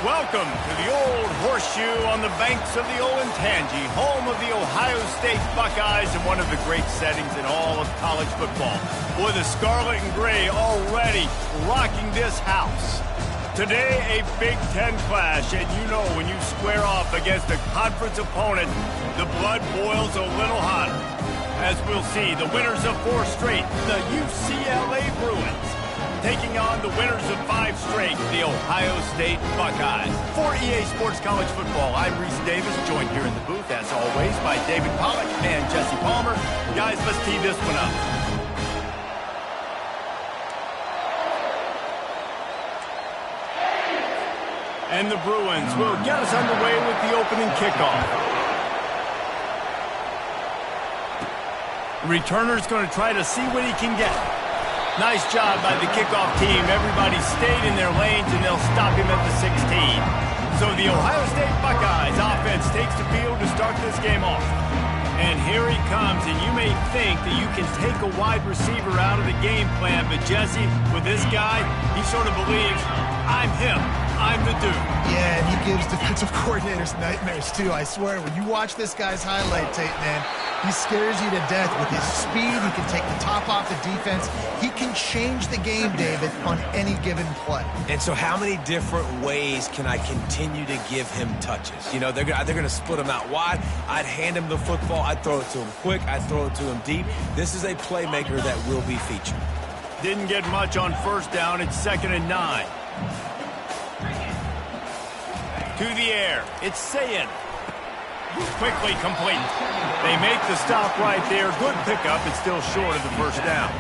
Welcome to the Old Horseshoe on the banks of the Olentangy, home of the Ohio State Buckeyes and one of the great settings in all of college football. Boy, the scarlet and gray already rocking this house. Today, a Big Ten clash, and you know when you square off against a conference opponent, the blood boils a little hotter. As we'll see, the winners of 4 straight, the UCLA Bruins, taking on the winners of 5 straight, the Ohio State Buckeyes. For EA Sports College Football, I'm Reese Davis, joined here in the booth, as always, by David Pollack and Jesse Palmer. Guys, let's tee this one up. And the Bruins will get us underway with the opening kickoff. The returner's going to try to see what he can get. Nice job by the kickoff team. Everybody stayed in their lanes, and they'll stop him at the 16. So the Ohio State Buckeyes offense takes the field to start this game off. And here he comes, and you may think that you can take a wide receiver out of the game plan, but Jesse, with this guy, he sort of believes, I'm him. I'm the dude. Yeah, and he gives defensive coordinators nightmares, too. I swear, when you watch this guy's highlight tape, man, he scares you to death with his speed. He can take the top off the defense. He can change the game, David, on any given play. And so how many different ways can I continue to give him touches? You know, they're going to split him out wide. I'd hand him the football. I'd throw it to him quick. I'd throw it to him deep. This is a playmaker that will be featured. Didn't get much on first down. It's 2nd and 9. To the air. It's Sayin. Quickly complete. They make the stop right there. Good pickup. It's still short of the first down.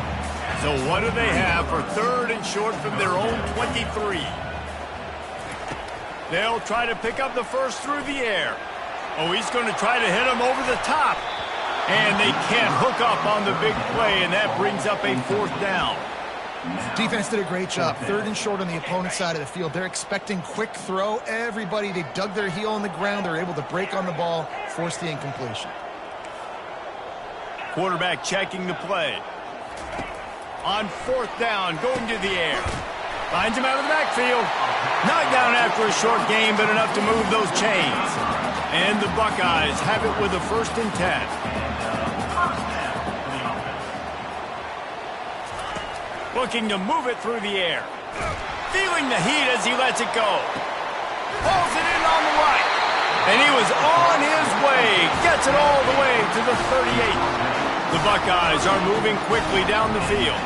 So what do they have for 3rd and short from their own 23? They'll try to pick up the first through the air. Oh, he's going to try to hit him over the top. And they can't hook up on the big play, and that brings up a 4th down. Defense did a great job. 3rd and short on the opponent's side of the field. They're expecting quick throw. Everybody, they dug their heel on the ground. They're able to break on the ball, force the incompletion. Quarterback checking the play. On 4th down, going to the air. Finds him out of the backfield. Knocked down after a short game, but enough to move those chains. And the Buckeyes have it with a 1st and 10. Looking to move it through the air. Feeling the heat as he lets it go. Pulls it in on the right. And he was on his way. Gets it all the way to the 38. The Buckeyes are moving quickly down the field.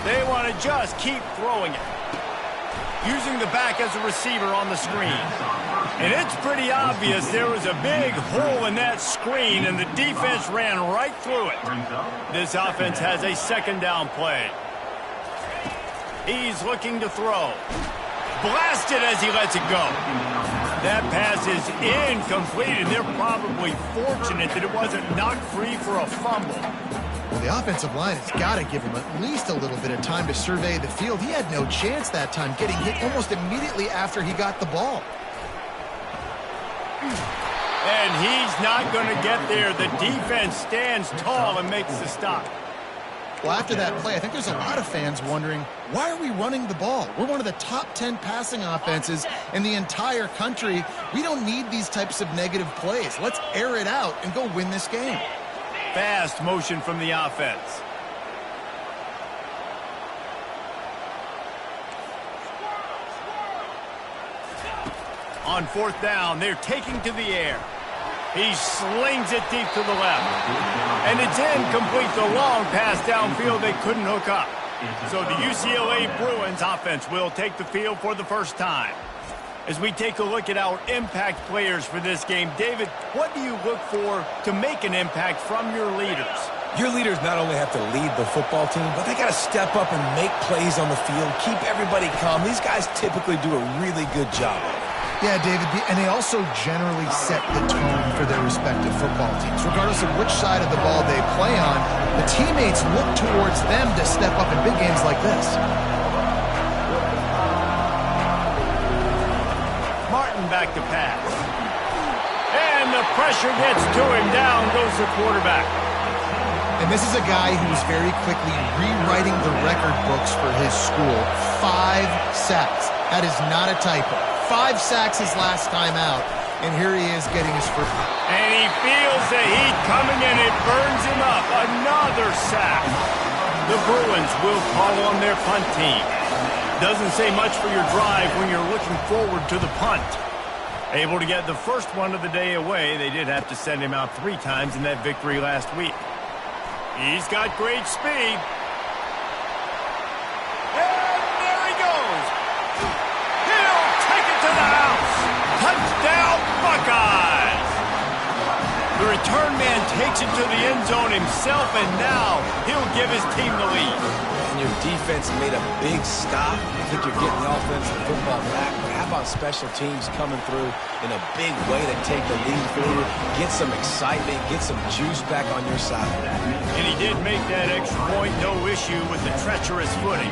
They want to just keep throwing it. Using the back as a receiver on the screen. And it's pretty obvious there was a big hole in that screen, and the defense ran right through it. This offense has a 2nd down play. He's looking to throw. Blasted as he lets it go. That pass is incomplete, and they're probably fortunate that it wasn't knocked free for a fumble. Well, the offensive line has got to give him at least a little bit of time to survey the field. He had no chance that time, getting hit almost immediately after he got the ball. And he's not going to get there. The defense stands tall and makes the stop. Well, after that play, I think there's a lot of fans wondering, why are we running the ball? We're one of the top 10 passing offenses in the entire country. We don't need these types of negative plays. Let's air it out and go win this game. Fast motion from the offense. On 4th down, they're taking to the air. He slings it deep to the left. And it's incomplete. The long pass downfield, they couldn't hook up. So the UCLA Bruins offense will take the field for the first time. As we take a look at our impact players for this game, David, what do you look for to make an impact from your leaders? Your leaders not only have to lead the football team, but they got to step up and make plays on the field, keep everybody calm. These guys typically do a really good job of it. Yeah, David, and they also generally set the tone for their respective football teams. Regardless of which side of the ball they play on, the teammates look towards them to step up in big games like this. Martin back to pass. And the pressure gets to him. Down goes the quarterback. And this is a guy who is very quickly rewriting the record books for his school. 5 sacks. That is not a typo. 5 sacks his last time out, and here he is getting his first. And he feels the heat coming, and it burns him up. Another sack. The Bruins will call on their punt team. Doesn't say much for your drive when you're looking forward to the punt. Able to get the first one of the day away. They did have to send him out 3 times in that victory last week. He's got great speed. And there he goes. He'll take it to the house. Touchdown, Buckeyes. The return man takes it to the end zone himself, and now he'll give his team the lead. And your defense made a big stop. I think you're getting the offensive football back. But how about special teams coming through in a big way to take the lead for you? Get some excitement, get some juice back on your side. And he did make that extra point, no issue with the treacherous footing.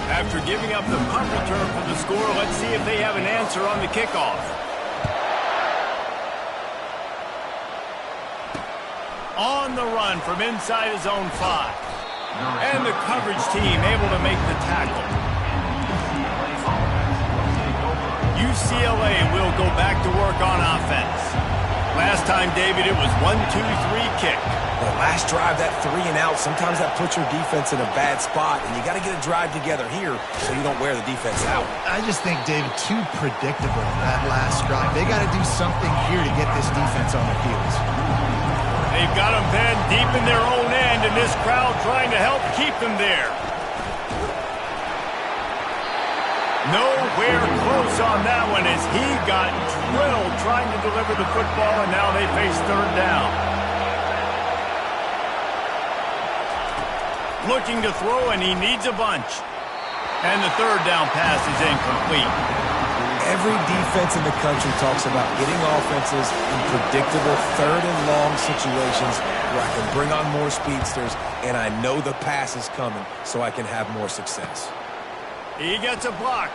After giving up the punt return for the score, let's see if they have an answer on the kickoff. On the run from inside his own 5. And the coverage team able to make the tackle. UCLA will go back to work on offense. Last time, David, it was 1-2-3 kick. The last drive, that 3 and out, sometimes that puts your defense in a bad spot, and you got to get a drive together here so you don't wear the defense out. I just think, David, too predictable that last drive. They got to do something here to get this defense on their heels. They've got them pinned deep in their own end, and this crowd trying to help keep them there. Nowhere close on that one as he got drilled trying to deliver the football, and now they face 3rd down. Looking to throw, and he needs a bunch. And the 3rd down pass is incomplete. Every defense in the country talks about getting offenses in predictable 3rd and long situations where I can bring on more speedsters and I know the pass is coming so I can have more success. He gets a block.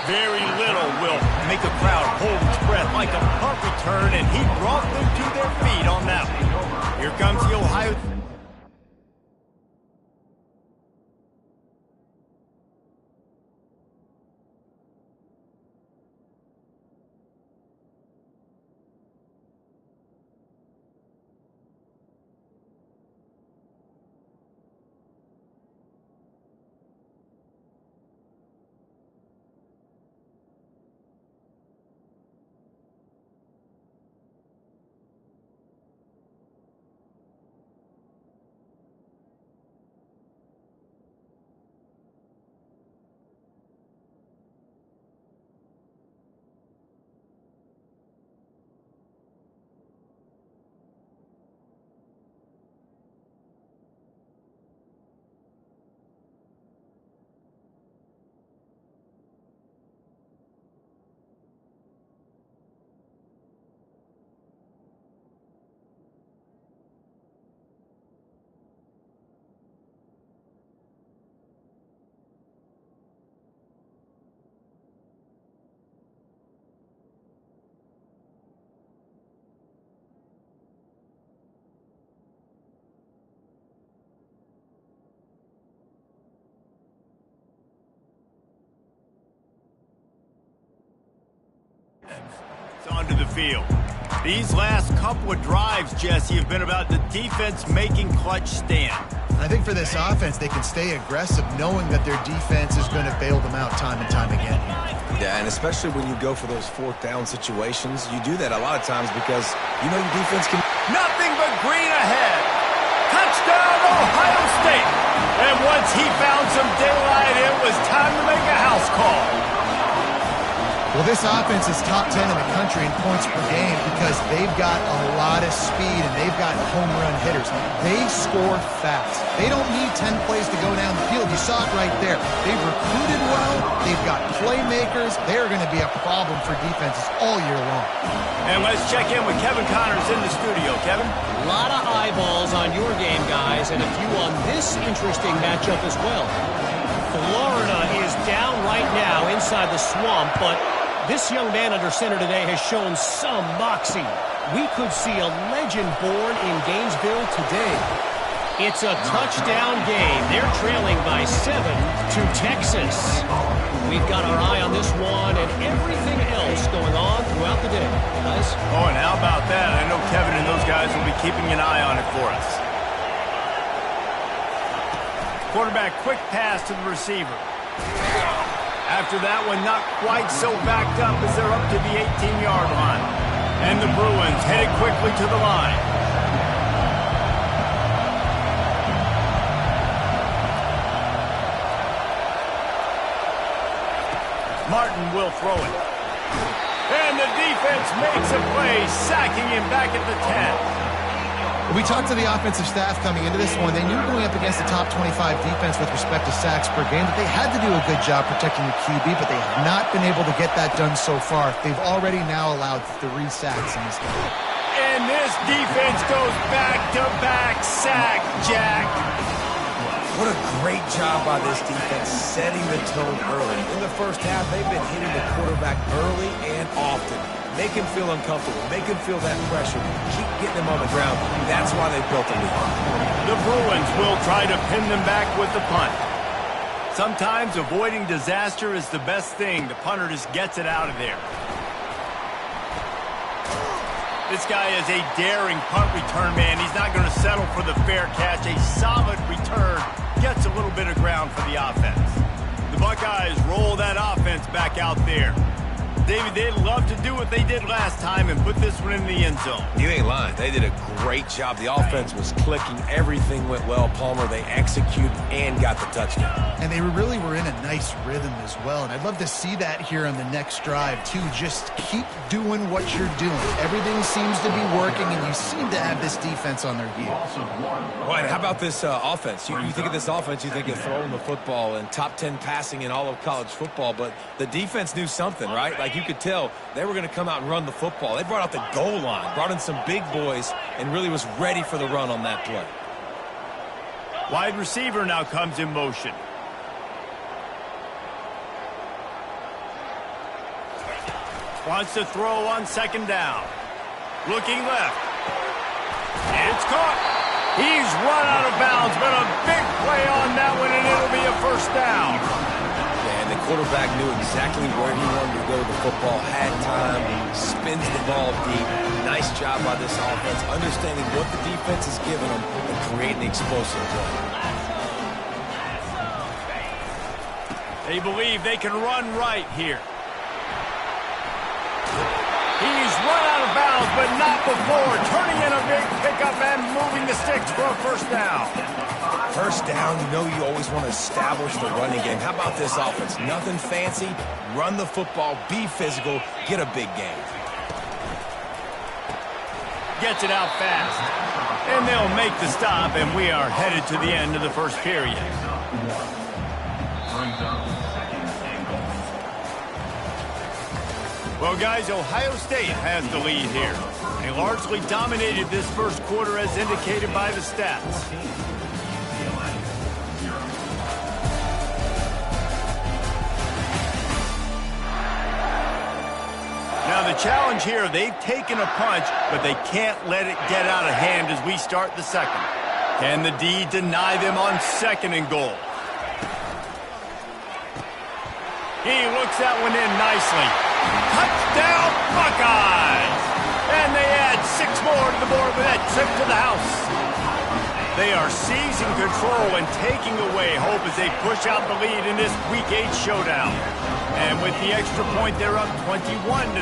Very little will make a crowd hold its breath like a punt return, and he brought them to their feet on that one. Here comes the Ohio... Onto the field. These last couple of drives, Jesse, have been about the defense making clutch stand. I think for this offense, they can stay aggressive knowing that their defense is going to bail them out time and time again. Yeah, and especially when you go for those 4th down situations, you do that a lot of times because you know your defense can... Nothing but green ahead. Touchdown, Ohio State. And once he found some daylight, it was time to make a house call. Well, this offense is top 10 in the country in points per game because they've got a lot of speed and they've got home run hitters. They score fast. They don't need 10 plays to go down the field. You saw it right there. They've recruited well. They've got playmakers. They're going to be a problem for defenses all year long. And let's check in with Kevin Connors in the studio. Kevin? A lot of eyeballs on your game, guys, and a few on this interesting matchup as well. Florida is down right now inside the swamp, but This young man under center today has shown some moxie. We could see a legend born in Gainesville today. It's a touchdown game. They're trailing by 7 to Texas. We've got our eye on this one and everything else going on throughout the day, guys. Oh, and how about that? I know Kevin and those guys will be keeping an eye on it for us. Quarterback, quick pass to the receiver. After that one, not quite so backed up as they're up to the 18-yard line. And the Bruins headed quickly to the line. Martin will throw it. And the defense makes a play, sacking him back at the 10. We talked to the offensive staff coming into this one. They knew going up against the top 25 defense with respect to sacks per game that they had to do a good job protecting the QB, but they have not been able to get that done so far. They've already now allowed 3 sacks in this game. And this defense goes back-to-back sack, Jack. What a great job by this defense setting the tone early. In the first half, they've been hitting the quarterback early and often. Make him feel uncomfortable. Make him feel that pressure. Keep getting him on the ground. That's why they built the lead. The Bruins will try to pin them back with the punt. Sometimes avoiding disaster is the best thing. The punter just gets it out of there. This guy is a daring punt return man. He's not going to settle for the fair catch. A solid return gets a little bit of ground for the offense. The Buckeyes roll that offense back out there. David, they'd love to do what they did last time and put this one in the end zone. You ain't lying. They did a great job. The offense was clicking. Everything went well. Palmer, they executed and got the touchdown. And they really were in a nice rhythm as well. And I'd love to see that here on the next drive, too. Just keep doing what you're doing. Everything seems to be working, and you seem to have this defense on their heels. Well, and how about this offense? You think of this offense, you think of throwing the football and top 10 passing in all of college football, but the defense knew something, right? Like you could tell they were going to come out and run the football. They brought out the goal line, brought in some big boys, and really was ready for the run on that play. Wide receiver now comes in motion. Wants to throw on second down. Looking left. It's caught. He's run out of bounds, but a big play on that one, and it'll be a first down. Yeah, and the quarterback knew exactly where he wanted to go with the football, had time, spins the ball deep. Nice job by this offense, understanding what the defense is giving them and creating the explosive play. They believe they can run right here. He's run out of bounds, but not before. Turning in a big pickup and moving the sticks for a first down. First down, you know you always want to establish the running game. How about this offense? Nothing fancy. Run the football, be physical, get a big game. Gets it out fast. And they'll make the stop, and we are headed to the end of the first period. Well, guys, Ohio State has the lead here. They largely dominated this first quarter as indicated by the stats. Now, the challenge here, they've taken a punch, but they can't let it get out of hand as we start the second. Can the D deny them on second and goal? He looks that one in nicely. Touchdown, Buckeyes! And they add 6 more to the board with that trip to the house. They are seizing control and taking away hope as they push out the lead in this Week 8 showdown. And with the extra point, they're up 21-0.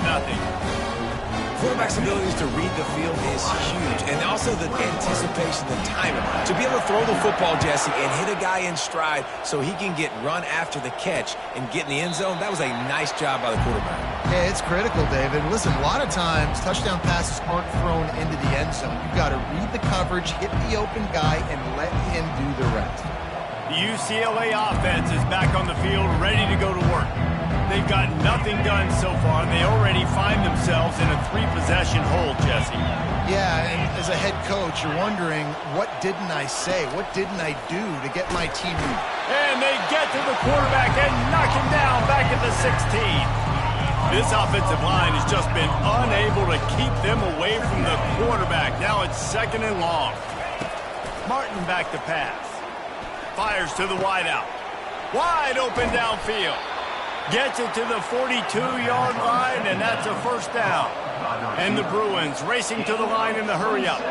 Quarterback's abilities to read the field is huge, and also the anticipation, the timing. To be able to throw the football, Jesse, and hit a guy in stride so he can get run after the catch and get in the end zone, that was a nice job by the quarterback. Yeah, it's critical, David. Listen, a lot of times touchdown passes aren't thrown into the end zone. You've got to read the coverage, hit the open guy, and let him do the rest. The UCLA offense is back on the field, ready to go to work. They've got nothing done so far, and they already find themselves in a 3-possession hole, Jesse. Yeah, and as a head coach, you're wondering, what didn't I say? What didn't I do to get my team? And they get to the quarterback and knock him down back at the 16. This offensive line has just been unable to keep them away from the quarterback. Now it's 2nd and long. Martin back to pass. Fires to the wideout. Wide open downfield. Gets it to the 42-yard line, and that's a 1st down. And the Bruins racing to the line in the hurry-up.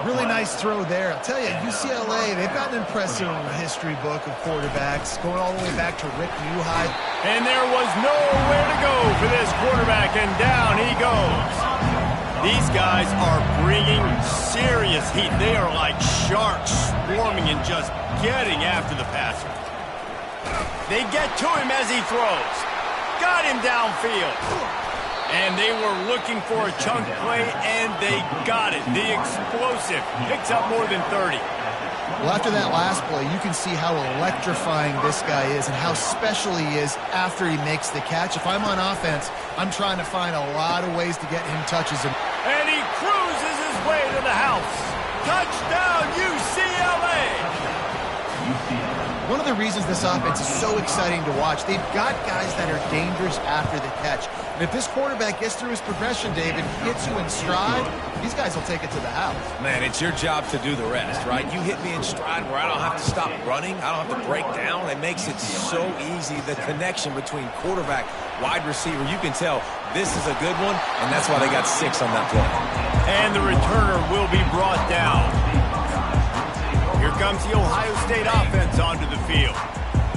Really nice throw there. I'll tell you, UCLA, they've got an impressive history book of quarterbacks, going all the way back to Rick Neuheim. And there was nowhere to go for this quarterback, and down he goes. These guys are bringing serious heat. They are like sharks swarming and just getting after the passer. They get to him as he throws. Got him downfield. And they were looking for a chunk play, and they got it. The explosive picks up more than 30. Well, after that last play, you can see how electrifying this guy is and how special he is after he makes the catch. If I'm on offense, I'm trying to find a lot of ways to get him touches. And he cruises his way to the house. Touchdown, UCLA! One of the reasons this offense is so exciting to watch, they've got guys that are dangerous after the catch. And if this quarterback gets through his progression, David, hits you in stride, these guys will take it to the house. Man, it's your job to do the rest, right? You hit me in stride where I don't have to stop running. I don't have to break down. It makes it so easy. The connection between quarterback, wide receiver, you can tell this is a good one, and that's why they got 6 on that play. And the returner will be brought down. Here comes the Ohio State offense onto the field.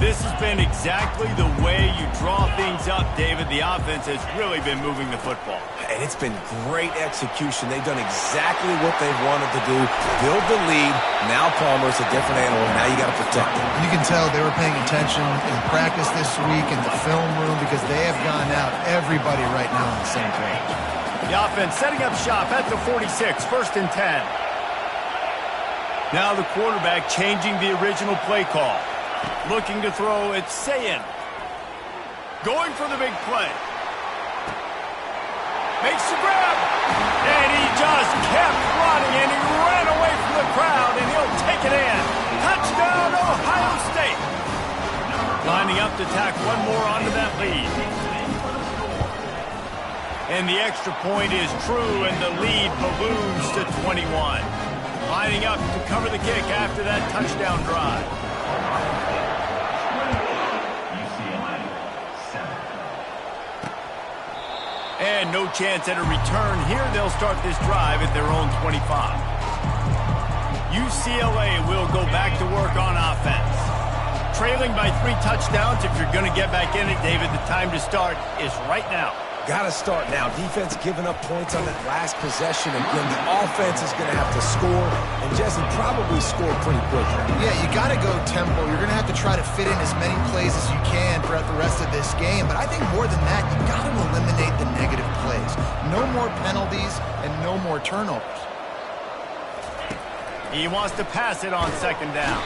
This has been exactly the way you draw things up, David. The offense has really been moving the football. And it's been great execution. They've done exactly what they've wanted to do. Build the lead. Now Palmer's a different animal. Now you got to protect him. You can tell they were paying attention in practice this week in the film room because they have gone out, everybody right now on the same page. The offense setting up shop at the 46, 1st and 10. Now the quarterback changing the original play call. Looking to throw, it's Sayin. Going for the big play. Makes the grab. And he just kept running, and he ran away from the crowd, and he'll take it in. Touchdown, Ohio State. Lining up to tack one more onto that lead. And the extra point is true, and the lead balloons to 21. Lining up to cover the kick after that touchdown drive. And no chance at a return here. They'll start this drive at their own 25. UCLA will go back to work on offense. Trailing by 3 touchdowns. If you're going to get back in it, David, the time to start is right now. Got to start now. Defense giving up points on that last possession. Again, the offense is going to have to score, and Jesse probably score pretty quickly. Yeah, you got to go tempo. You're going to have to try to fit in as many plays as you can throughout the rest of this game. But I think more than that, you got to eliminate the negative plays. No more penalties and no more turnovers. He wants to pass it on 2nd down.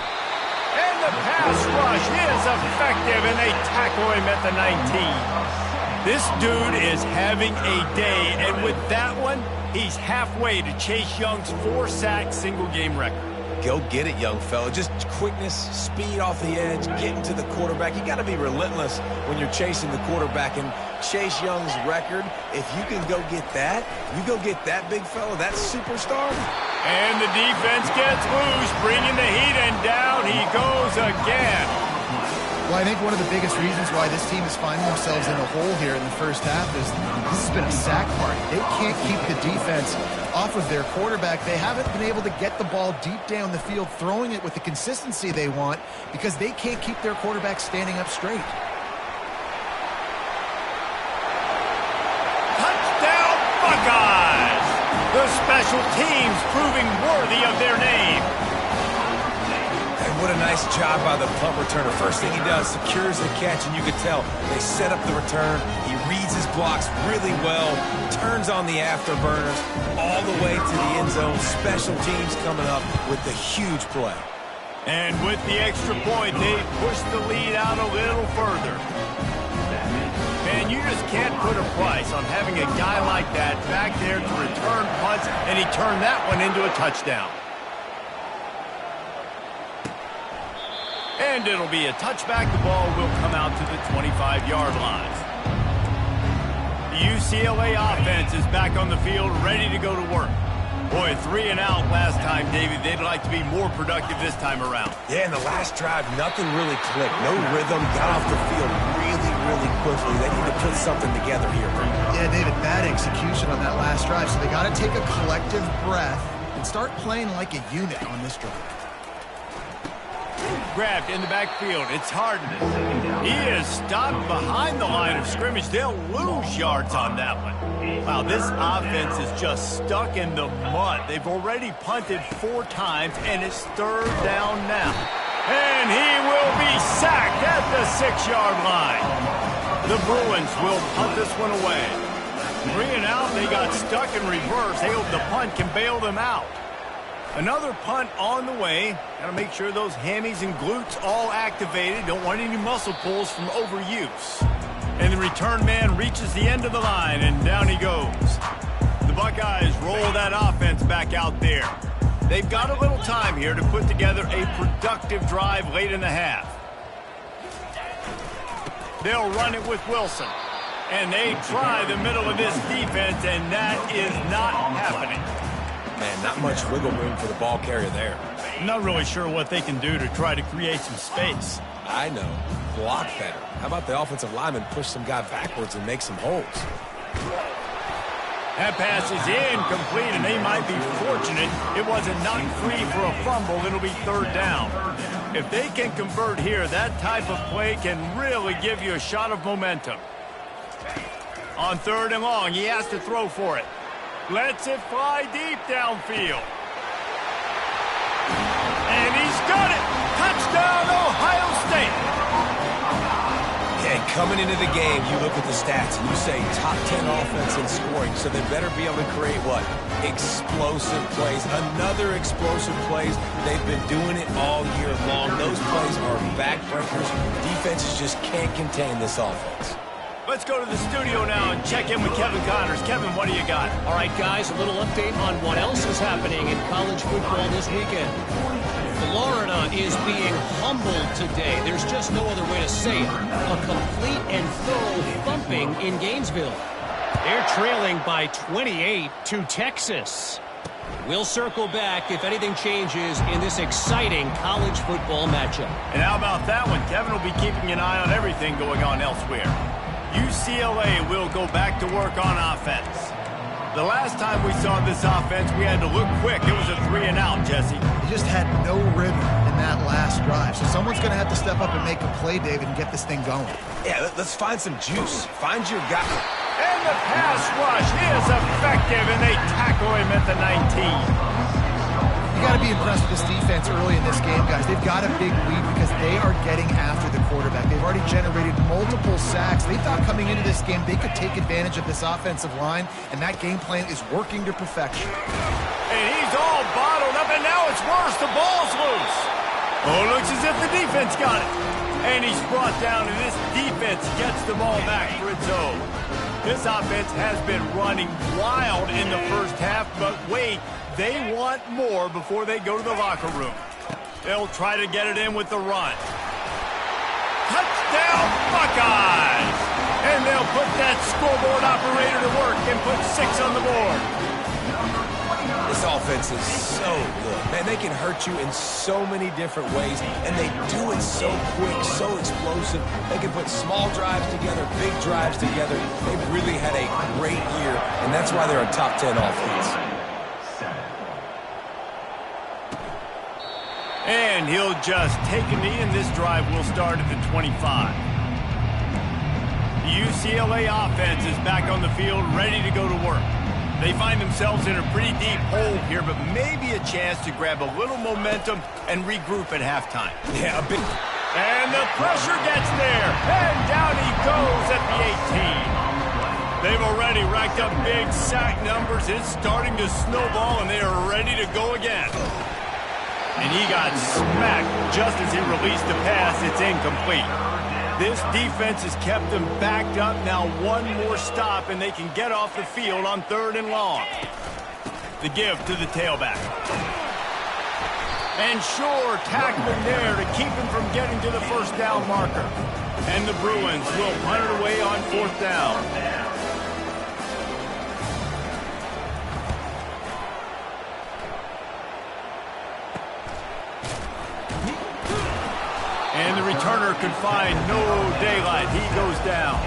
And the pass rush is effective, and they tackle him at the 19. This dude is having a day, and with that one, he's halfway to Chase Young's 4-sack single-game record. Go get it, young fella. Just quickness, speed off the edge, getting to the quarterback. You got to be relentless when you're chasing the quarterback. And Chase Young's record, if you can go get that, you go get that big fella, that superstar. And the defense gets loose, bringing the heat, and down he goes again. Well, I think one of the biggest reasons why this team is finding themselves in a hole here in the first half is this has been a sack party. They can't keep the defense off of their quarterback. They haven't been able to get the ball deep down the field, throwing it with the consistency they want because they can't keep their quarterback standing up straight. Touchdown, Buckeyes! The special teams proving worthy of their name. What a nice job by the punt returner. First thing he does, secures the catch, and you can tell they set up the return. He reads his blocks really well, turns on the afterburners all the way to the end zone. Special teams coming up with the huge play. And with the extra point, they push the lead out a little further. Man, you just can't put a price on having a guy like that back there to return punts, and he turned that one into a touchdown. And it'll be a touchback. The ball will come out to the 25-yard line. UCLA offense is back on the field, ready to go to work. Boy, 3 and out last time, David. They'd like to be more productive this time around. Yeah, in the last drive, nothing really clicked. No rhythm, got off the field really quickly. They need to put something together here. Yeah, David, bad execution on that last drive, so they got to take a collective breath and start playing like a unit on this drive. Grabbed in the backfield. It's Harden. He is stopped behind the line of scrimmage. They'll lose yards on that one. Wow, this offense is just stuck in the mud. They've already punted 4 times, and it's 3rd down now. And he will be sacked at the 6-yard line. The Bruins will punt this one away. 3 and out, they got stuck in reverse. They hope the punt can bail them out. Another punt on the way. Got to make sure those hammies and glutes all activated. Don't want any muscle pulls from overuse. And the return man reaches the end of the line, and down he goes. The Buckeyes roll that offense back out there. They've got a little time here to put together a productive drive late in the half. They'll run it with Wilson. And they try the middle of this defense, and that is not happening. Man, not much wiggle room for the ball carrier there. I'm not really sure what they can do to try to create some space. I know. Block better. How about the offensive lineman push some guy backwards and make some holes? That pass is incomplete, and they might be fortunate it wasn't knocked free for a fumble. It'll be 3rd down. If they can convert here, that type of play can really give you a shot of momentum. On 3rd and long, he has to throw for it. Lets it fly deep downfield. And he's got it. Touchdown, Ohio State. Yeah, coming into the game, you look at the stats and you say top 10 offense in scoring, so they better be able to create what? Explosive plays. Another explosive plays. They've been doing it all year long. Those plays are backbreakers. Defenses just can't contain this offense. Let's go to the studio now and check in with Kevin Connors. Kevin, what do you got? All right, guys, a little update on what else is happening in college football this weekend. Florida is being humbled today. There's just no other way to say it. A complete and thorough thumping in Gainesville. They're trailing by 28 to Texas. We'll circle back if anything changes in this exciting college football matchup. And how about that one? Kevin will be keeping an eye on everything going on elsewhere. UCLA will go back to work on offense. The last time we saw this offense, we had to look quick. It was a 3 and out, Jesse. He just had no rhythm in that last drive. So someone's going to have to step up and make a play, David, and get this thing going. Yeah, let's find some juice. Find your guy. And the pass rush is effective, and they tackle him at the 19. You got to be impressed with this defense early in this game, guys. They've got a big lead because they are getting after the quarterback. They've already generated multiple sacks. They thought coming into this game they could take advantage of this offensive line, and that game plan is working to perfection. And he's all bottled up, and now it's worse. The ball's loose. Oh, it looks as if the defense got it. And he's brought down, and this defense gets the ball back for its own. This offense has been running wild in the first half, but wait, they want more before they go to the locker room. They'll try to get it in with the run. Touchdown, Buckeyes! And they'll put that scoreboard operator to work and put 6 on the board. This offense is so good. Man, they can hurt you in so many different ways, and they do it so quick, so explosive. They can put small drives together, big drives together. They've really had a great year, and that's why they're a top 10 offense. And he'll just take a knee, and this drive will start at the 25. The UCLA offense is back on the field, ready to go to work. They find themselves in a pretty deep hole here, but maybe a chance to grab a little momentum and regroup at halftime. Yeah, a big... And the pressure gets there, and down he goes at the 18. They've already racked up big sack numbers. It's starting to snowball, and they are ready to go again. And he got smacked just as he released the pass. It's incomplete. This defense has kept them backed up. Now one more stop, and they can get off the field on 3rd and long. The give to the tailback. And sure, tackling there to keep him from getting to the 1st down marker. And the Bruins will punt it away on 4th down. And the returner could find no daylight. He goes down.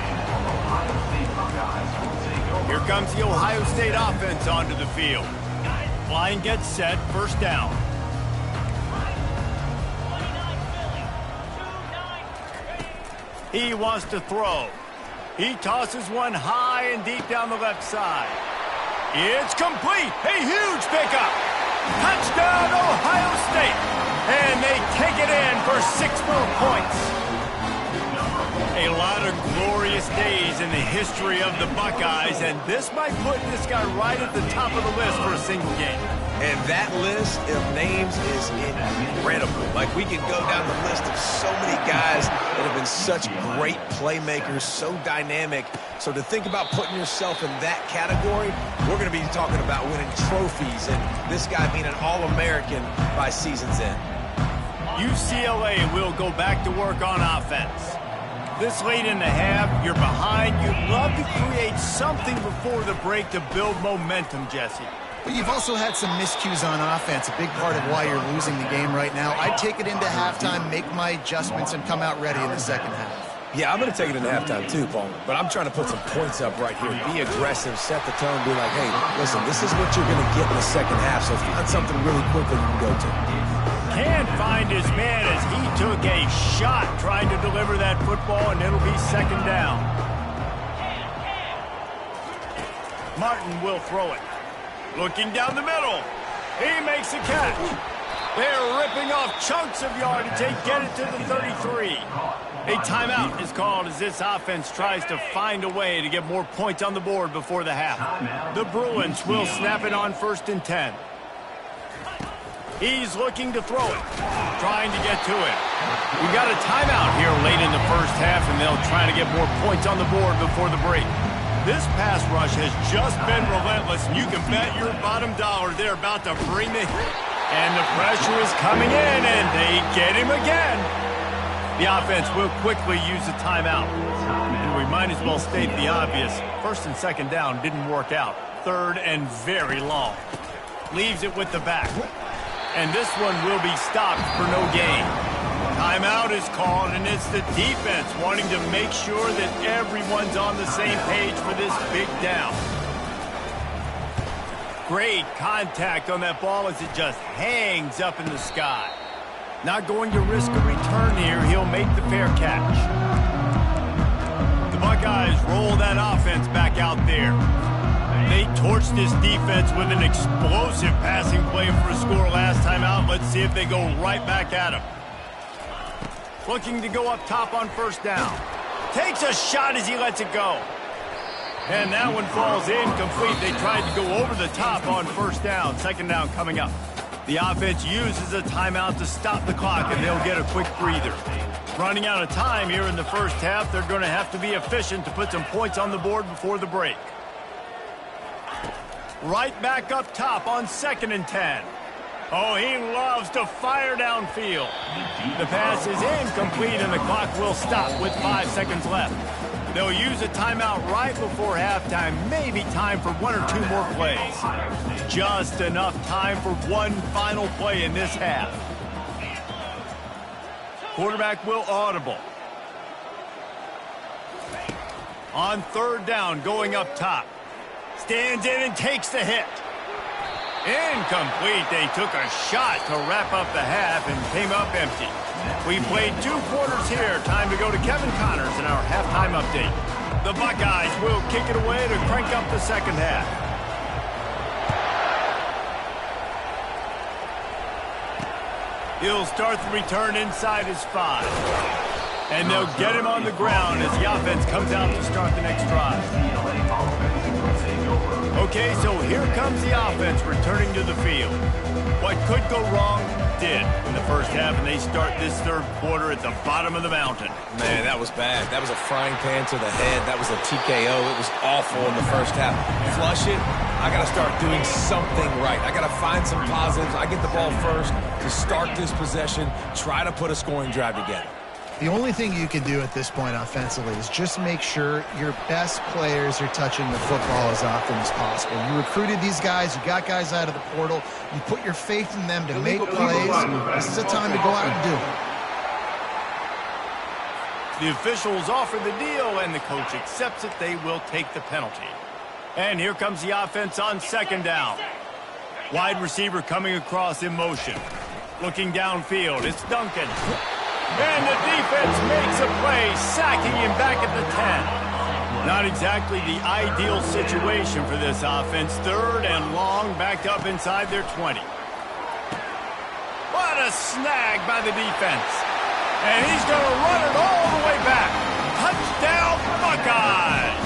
Here comes the Ohio State offense onto the field. Line gets set, first down. He wants to throw. He tosses one high and deep down the left side. It's complete. A huge pickup. Touchdown, Ohio State. And they take it in for 6 more points. A lot of glorious days in the history of the Buckeyes, and this might put this guy right at the top of the list for a single game. And that list of names is incredible. Like, we can go down the list of so many guys that have been such great playmakers, so dynamic. So to think about putting yourself in that category, we're going to be talking about winning trophies and this guy being an All-American by season's end. UCLA will go back to work on offense. This late in the half, you're behind. You'd love to create something before the break to build momentum, Jesse. But you've also had some miscues on offense, a big part of why you're losing the game right now. I'd take it into halftime, make my adjustments, and come out ready in the second half. Yeah, I'm going to take it into halftime too, Paul. But I'm trying to put some points up right here. Be aggressive, set the tone, be like, hey, listen, this is what you're going to get in the second half, so find something really quick that you can go to. Can't find his man as he took a shot trying to deliver that football, and it'll be second down. Martin will throw it. Looking down the middle. He makes a catch. They're ripping off chunks of yardage. They get it to the 33. A timeout is called as this offense tries to find a way to get more points on the board before the half. The Bruins will snap it on 1st and 10. He's looking to throw it, trying to get to it. We got a timeout here late in the first half, and they'll try to get more points on the board before the break. This pass rush has just been relentless, and you can bet your bottom dollar they're about to bring the hit. And the pressure is coming in, and they get him again. The offense will quickly use a timeout. And we might as well state the obvious. 1st and 2nd down didn't work out. 3rd and very long. Leaves it with the back. And this one will be stopped for no gain. Timeout is called, and it's the defense wanting to make sure that everyone's on the same page for this big down. Great contact on that ball as it just hangs up in the sky. Not going to risk a return here. He'll make the fair catch. The Buckeyes roll that offense back out there. They torched this defense with an explosive passing play for a score last time out. Let's see if they go right back at him. Looking to go up top on 1st down. Takes a shot as he lets it go. And that one falls incomplete. They tried to go over the top on 1st down. 2nd down coming up. The offense uses a timeout to stop the clock, and they'll get a quick breather. Running out of time here in the first half, they're going to have to be efficient to put some points on the board before the break. Right back up top on 2nd and 10. Oh, he loves to fire downfield. The pass is incomplete, and the clock will stop with 5 seconds left. They'll use a timeout right before halftime. Maybe time for 1 or 2 more plays. Just enough time for one final play in this half. Quarterback will audible. On 3rd down, going up top. Stands in and takes the hit. Incomplete. They took a shot to wrap up the half and came up empty. We played 2 quarters here. Time to go to Kevin Connors in our halftime update. The Buckeyes will kick it away to crank up the second half. He'll start the return inside his 5. And they'll get him on the ground as the offense comes out to start the next drive. Okay, so here comes the offense returning to the field. What could go wrong did in the first half, and they start this 3rd quarter at the bottom of the mountain. Man, that was bad. That was a frying pan to the head. That was a TKO. It was awful in the first half. Flush it. I got to start doing something right. I got to find some positives. I get the ball first to start this possession, try to put a scoring drive together. The only thing you can do at this point offensively is just make sure your best players are touching the football as often as possible. You recruited these guys. You got guys out of the portal. You put your faith in them to make plays. This is a time to go out and do it. The officials offer the deal, and the coach accepts it. They will take the penalty. And here comes the offense on second down. Wide receiver coming across in motion. Looking downfield, it's Duncan. And the defense makes a play, sacking him back at the 10. Not exactly the ideal situation for this offense. Third and long, backed up inside their 20. What a snag by the defense. And he's going to run it all the way back. Touchdown, Buckeyes!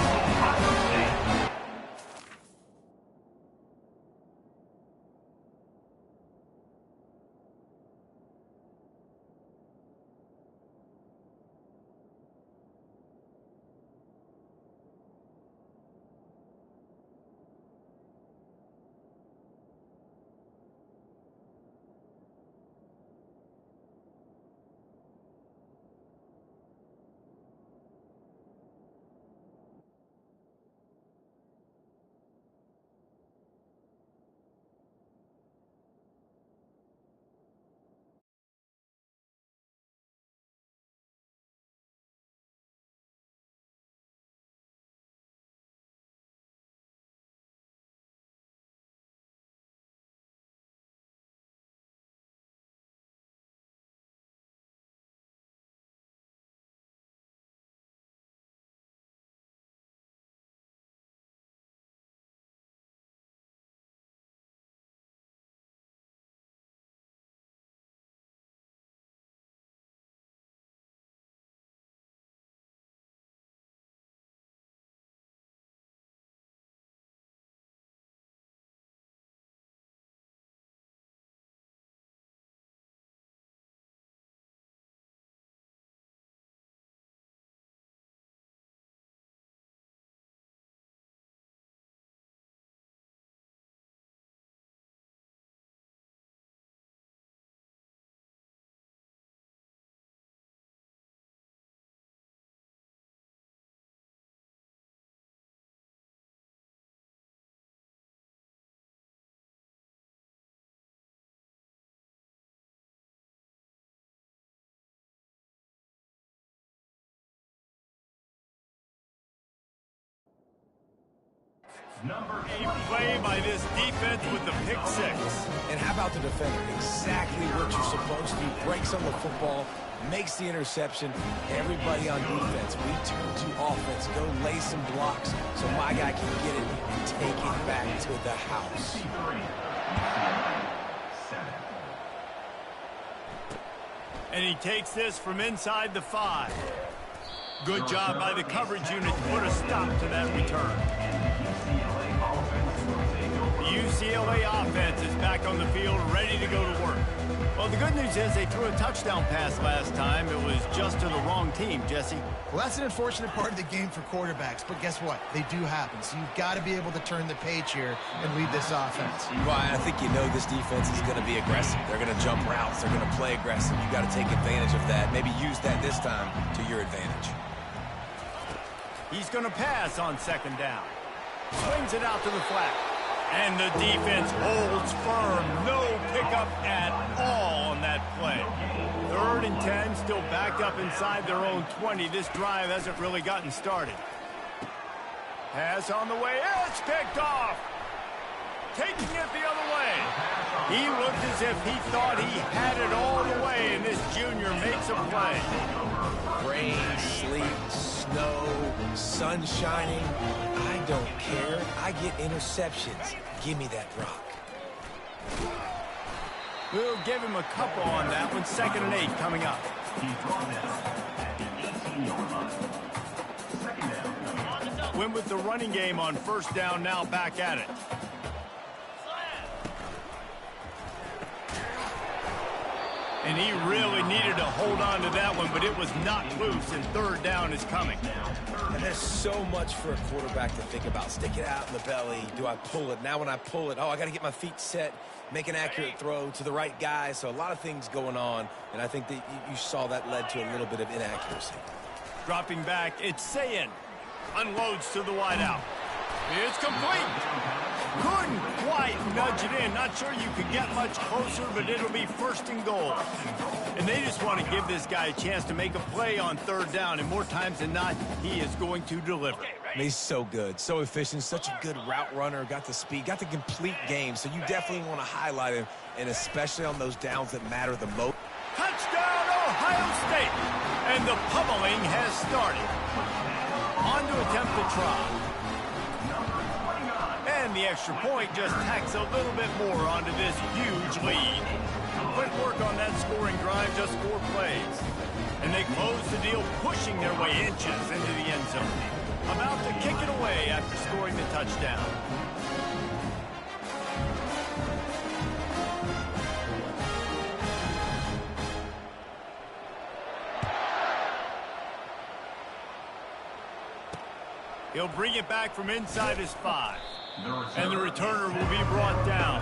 A play by this defense with the pick six. And how about the defender? Exactly what you're supposed to do. Breaks on the football, makes the interception. Everybody on defense, we turn to offense. Go lay some blocks so my guy can get it and take it back to the house. And he takes this from inside the 5. Good job by the coverage unit to put a stop to that return. The UCLA offense is back on the field, ready to go to work. Well, the good news is they threw a touchdown pass last time. It was just to the wrong team, Jesse. Well, that's an unfortunate part of the game for quarterbacks, but guess what? They do happen. So you've got to be able to turn the page here and lead this offense. Well, I think you know this defense is going to be aggressive. They're going to jump routes. They're going to play aggressive. You've got to take advantage of that. Maybe use that this time to your advantage. He's going to pass on second down. Swings it out to the flat. And the defense holds firm. No pickup at all on that play. 3rd and 10, still backed up inside their own 20. This drive hasn't really gotten started. Pass on the way. It's picked off. Taking it the other way. He looked as if he thought he had it all the way, and this junior makes a play. Rain, sleet, snow, sun shining. I don't care. I get interceptions. Give me that rock. We'll give him a couple on that one. 2nd and 8 coming up. Went with the running game on 1st down, now back at it. And he really needed to hold on to that one, but it was not loose, and 3rd down is coming. And there's so much for a quarterback to think about. Stick it out in the belly. Do I pull it? Now when I pull it, oh, I got to get my feet set, make an accurate throw to the right guy. So a lot of things going on, and I think that you saw that led to a little bit of inaccuracy. Dropping back, it's Sayin. Unloads to the wideout. It's complete. Couldn't quite nudge it in. Not sure you could get much closer, but it'll be first and goal. And they just want to give this guy a chance to make a play on third down, and more times than not, he is going to deliver. He's so good, so efficient, such a good route runner, got the speed, got the complete game, so you definitely want to highlight him, and especially on those downs that matter the most. Touchdown, Ohio State! And the pummeling has started. On to attempt the try. And the extra point just tacks a little bit more onto this huge lead. Quick work on that scoring drive, just 4 plays. And they close the deal, pushing their way inches into the end zone. About to kick it away after scoring the touchdown. He'll bring it back from inside his 5. And the returner will be brought down.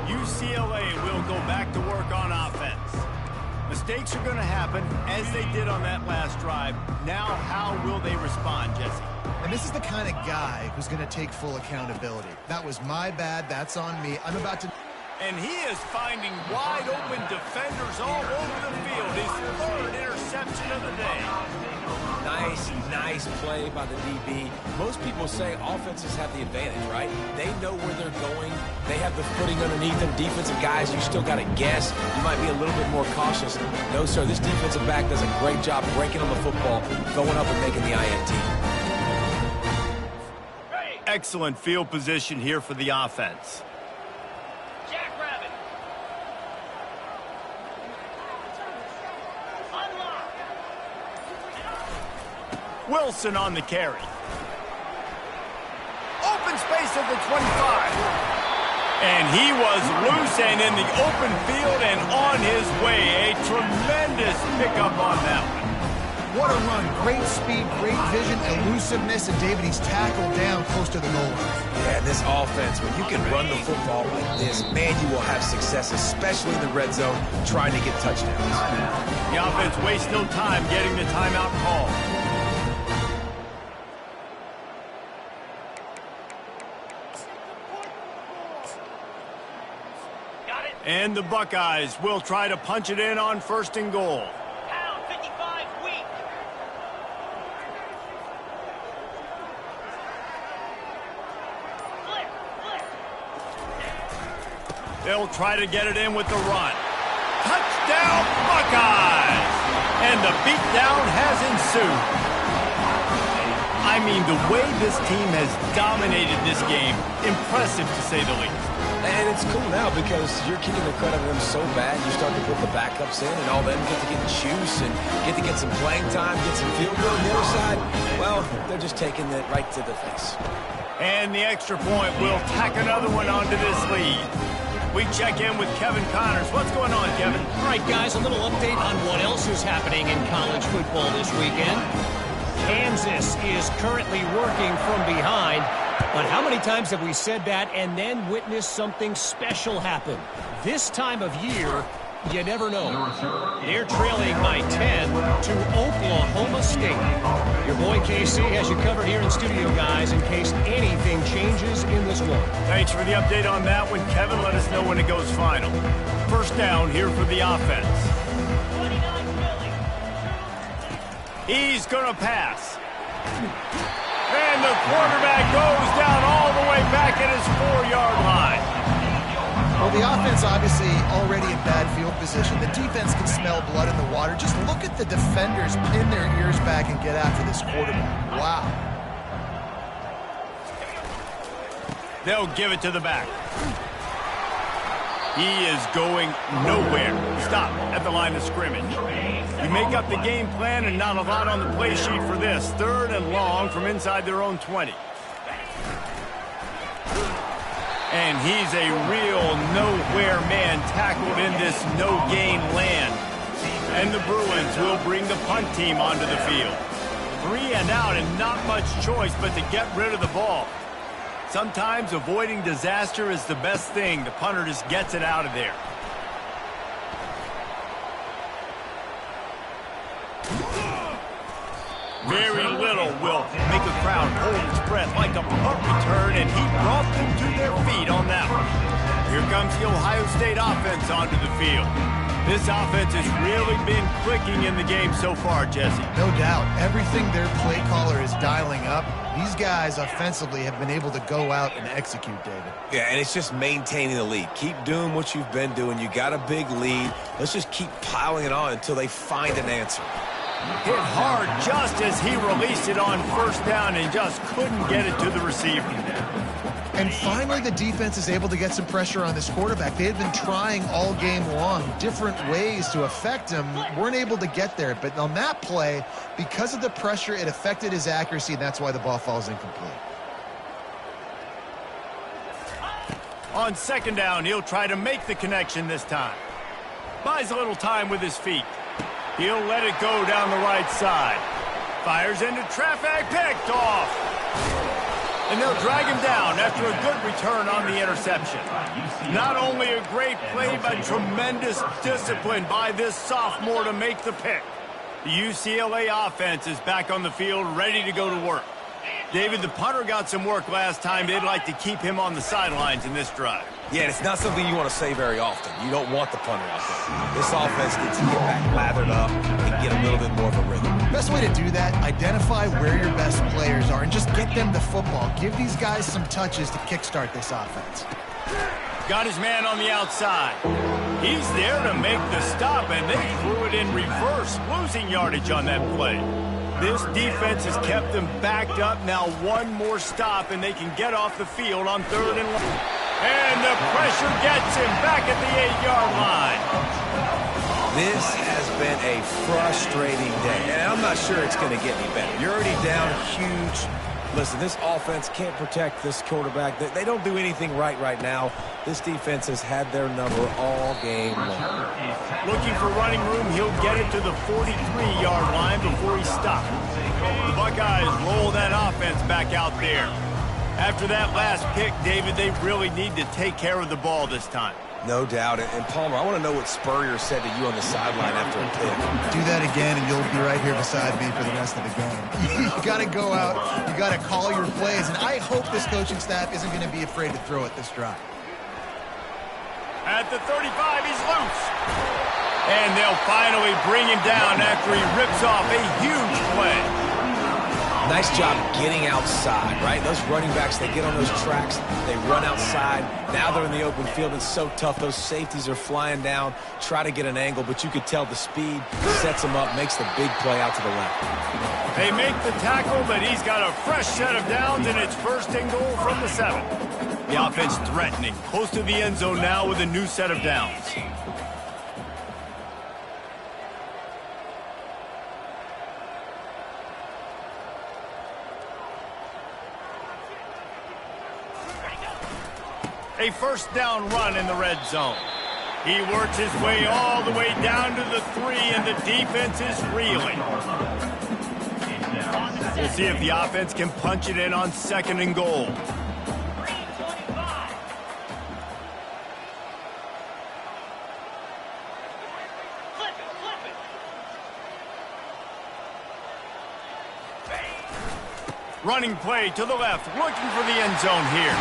UCLA will go back to work on offense. Mistakes are going to happen, as they did on that last drive. Now, how will they respond, Jesse? And this is the kind of guy who's going to take full accountability. That was my bad. That's on me. I'm about to... And he is finding wide-open defenders all over the field. His 3rd interception of the day. Nice play by the DB. Most people say offenses have the advantage, right? They know where they're going. They have the footing underneath them. Defensive guys, you still got to guess. You might be a little bit more cautious. No, sir, this defensive back does a great job breaking on the football, going up and making the INT. Excellent field position here for the offense. Wilson on the carry. Open space at the 25. And he was loose and in the open field and on his way. A tremendous pickup on that one. What a run. Great speed, great vision, elusiveness, and David, he's tackled down close to the goal line. Yeah, this offense, when you can run the football like this, man, you will have success, especially in the red zone, trying to get touchdowns. The offense wastes no time getting the timeout call. And the Buckeyes will try to punch it in on first and goal. Pound 55 weak. They'll try to get it in with the run. Touchdown, Buckeyes! And the beatdown has ensued. I mean, the way this team has dominated this game, impressive to say the least. And it's cool now because you're kicking the credit of them so bad, you start to put the backups in, and all them get to get juice and get to get some playing time, get some field goal on the other side. Well, they're just taking it right to the face. And the extra point will tack another one onto this lead. We check in with Kevin Connors. What's going on, Kevin? All right, guys, a little update on what else is happening in college football this weekend. Kansas is currently working from behind. But how many times have we said that and then witnessed something special happen? This time of year, you never know. They're trailing by 10 to Oklahoma State. Your boy KC has you covered here in studio, guys, in case anything changes in this one. Thanks for the update on that one, Kevin. Let us know when it goes final. First down here for the offense. He's going to pass. And the quarterback goes down all the way back at his 4-yard line. Well, the offense obviously already in bad field position. The defense can smell blood in the water. Just look at the defenders pin their ears back and get after this quarterback. Wow. They'll give it to the back. He is going nowhere. Stop at the line of scrimmage. You make up the game plan and not a lot on the play sheet for this. 3rd and long from inside their own 20. And he's a real nowhere man tackled in this no-gain land. And the Bruins will bring the punt team onto the field. 3 and out and not much choice but to get rid of the ball. Sometimes avoiding disaster is the best thing. The punter just gets it out of there. Very little will make a crowd hold its breath like a punt return, and he brought them to their feet on that one. Here comes the Ohio State offense onto the field. This offense has really been clicking in the game so far, Jesse. No doubt. Everything their play caller is dialing up, these guys offensively have been able to go out and execute, David. Yeah, and it's just maintaining the lead. Keep doing what you've been doing. You got a big lead. Let's just keep piling it on until they find an answer. Hit hard just as he released it on first down and just couldn't get it to the receiver. And finally, the defense is able to get some pressure on this quarterback. They had been trying all game long different ways to affect him. Weren't able to get there. But on that play, because of the pressure, it affected his accuracy, and that's why the ball falls incomplete. On second down, he'll try to make the connection this time. Buys a little time with his feet. He'll let it go down the right side. Fires into traffic, picked off. And they'll drag him down after a good return on the interception. Not only a great play, but tremendous discipline by this sophomore to make the pick. The UCLA offense is back on the field, ready to go to work. David, the punter got some work last time. They'd like to keep him on the sidelines in this drive. Yeah, it's not something you want to say very often. You don't want the punter out there. This offense needs to get back lathered up and get a little bit more of a rhythm. Best way to do that, identify where your best players are and just get them the football. Give these guys some touches to kickstart this offense. Got his man on the outside. He's there to make the stop, and they threw it in reverse, losing yardage on that play. This defense has kept them backed up. Now one more stop, and they can get off the field on third and long. And the pressure gets him back at the 8-yard line. This has been a frustrating day, and I'm not sure it's going to get any better. You're already down huge. Listen, this offense can't protect this quarterback. They don't do anything right now. This defense has had their number all game long. Looking for running room, he'll get it to the 43-yard line before he stops. The Buckeyes roll that offense back out there. After that last pick, David, they really need to take care of the ball this time. No doubt. And Palmer, I want to know what Spurrier said to you on the sideline after a pick. Do that again, and you'll be right here beside me for the rest of the game. You got to go out. You got to call your plays, and I hope this coaching staff isn't going to be afraid to throw it this drive. At the 35, he's loose. And they'll finally bring him down after he rips off a huge play. Nice job getting outside, right? Those running backs, they get on those tracks, they run outside. Now they're in the open field. It's so tough. Those safeties are flying down, try to get an angle, but you could tell the speed sets him up, makes the big play out to the left. They make the tackle, but he's got a fresh set of downs, and it's first and goal from the 7. The offense threatening, close to the end zone now with a new set of downs. A first down run in the red zone. He works his way all the way down to the 3, and the defense is reeling. We'll see if the offense can punch it in on second and goal. Running play to the left, looking for the end zone here.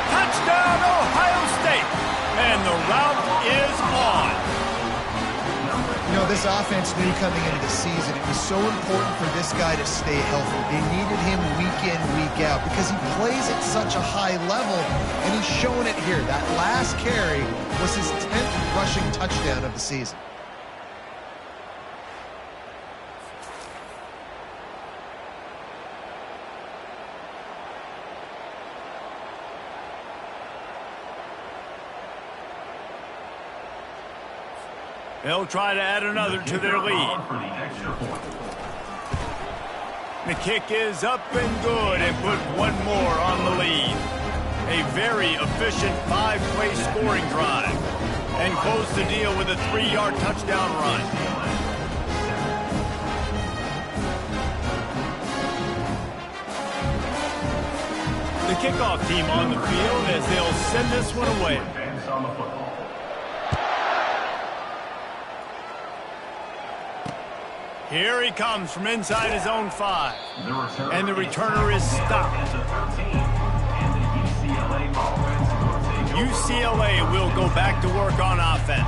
Touchdown, Ohio State! And the route is on. You know, this offense knew coming into the season it was so important for this guy to stay healthy. They needed him week in, week out because he plays at such a high level, and he's showing it here. That last carry was his 10th rushing touchdown of the season. They'll try to add another to their lead. The kick is up and good and put one more on the lead. A very efficient 5-play scoring drive. And close the deal with a 3-yard touchdown run. The kickoff team on the field as they'll send this one away. Here he comes from inside his own 5. And the returner is stopped. UCLA will go back to work on offense.